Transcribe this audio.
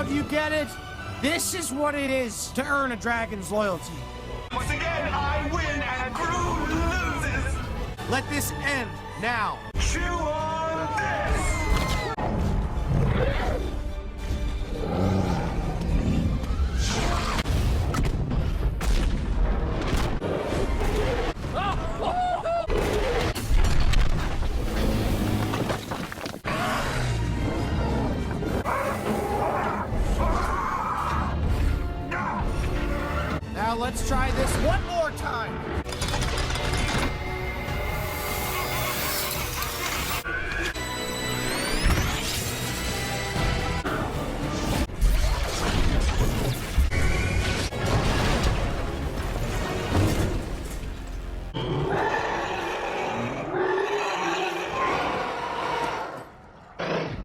Now do you get it? This is what it is to earn a dragon's loyalty. Once again, I win and Groot loses. Let this end now. Chew on this. Now let's try this one more time.